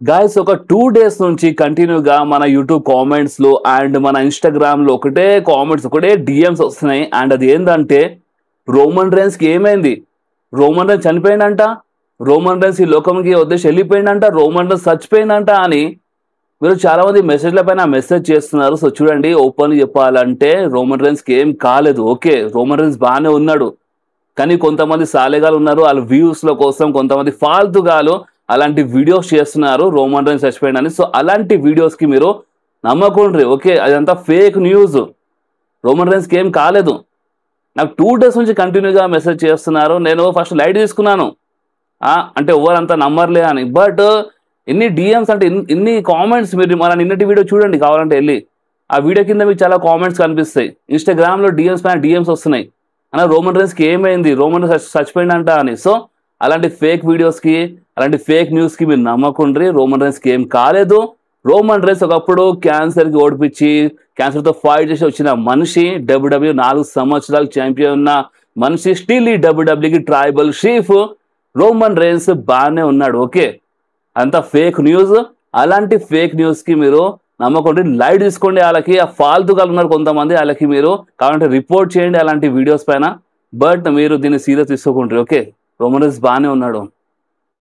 Guys ఒక 2 days నుంచి కంటిన్యూగా మన యూట్యూబ్ కామెంట్స్ లో అండ్ మన ఇన్స్టాగ్రామ్ లో ఒకటే కామెంట్స్ ఒకటే డిఎమ్స్ వస్తున్నాయి. అండ్ అది ఏంటంటే రోమన్ రైన్స్ కి ఏమైంది, రోమన్ రైన్స్ చనిపోయిందంట, రోమన్ రైన్స్ ఈ లోకంకి వదిలేసి వెళ్ళిపోయిందంట, రోమన్ రైన్స్ చచ్చిపోయిందంట అని మీరు చాలా మంది మెసేజ్ల పైన మెసేజ్ చేస్తున్నారు. సో చూడండి, ఓపెన్ చెప్పాలంటే రోమన్ రైన్స్ కి ఏం కాలేదు. ఓకే, రోమన్ రైన్స్ బాగానే ఉన్నాడు. కానీ కొంతమంది సాలేగాలు ఉన్నారు, వాళ్ళ వ్యూస్ ల కోసం కొంతమంది ఫాల్తుగాలు అలాంటి వీడియోస్ చేస్తున్నారు రోమన్ రైన్స్ చచ్చిపోయిందని. సో అలాంటి వీడియోస్ కి మీరు నమ్మకుండ్రి. ఓకే, అదంతా ఫేక్ న్యూస్. రోమన్ రైన్స్ కి ఏం కాలేదు. నాకు 2 డేస్ నుంచి కంటిన్యూగా మెసేజ్ చేస్తున్నారు. నేను ఫస్ట్ లైట్ తీసుకున్నాను, అంటే ఎవరంతా నమ్మర్లే అని. బట్ ఎన్ని డిఎమ్స్ అంటే ఇన్ని కామెంట్స్. మీరు మన నిన్నటి వీడియో చూడండి కావాలంటే వెళ్ళి. ఆ వీడియో కింద మీకు చాలా కామెంట్స్ కనిపిస్తాయి. ఇన్స్టాగ్రామ్లో డిఎమ్స్ పైన డిఎమ్స్ వస్తున్నాయి అన్న రోమన్ రైన్స్కి ఏమైంది, రోమన్ రైన్స్ చచ్చిపోయిందంట అని. సో అలాంటి ఫేక్ వీడియోస్కి అలాంటి ఫేక్ న్యూస్కి మీరు నమ్మకుండ్రి. రోమన్ రైన్స్కి ఏం కాలేదు. రోమన్ రైన్స్ ఒకప్పుడు క్యాన్సర్కి ఓడిపించి క్యాన్సర్తో ఫైట్ చేసి వచ్చిన మనిషి, డబ్ల్యూడబ్ల్యూ 4 సంవత్సరాలు ఛాంపియన్ ఉన్న మనిషి, స్టిల్ ఈ డబ్ల్యూడబ్ల్యూకి ట్రైబల్ చీఫ్ రోమన్ రైన్స్ బాగానే ఉన్నాడు. ఓకే, అంతా ఫేక్ న్యూస్. అలాంటి ఫేక్ న్యూస్కి మీరు నమ్మకండి, లైట్ తీసుకోండి. వాళ్ళకి ఆ ఫాల్తుగా ఉన్నారు కొంతమంది, వాళ్ళకి మీరు కావాలంటే రిపోర్ట్ చేయండి అలాంటి వీడియోస్ పైన. బట్ మీరు దీన్ని సీరియస్ తీసుకోకుంటారు. ఓకే, రోమన్ రైన్స్ బాగానే ఉన్నాడు.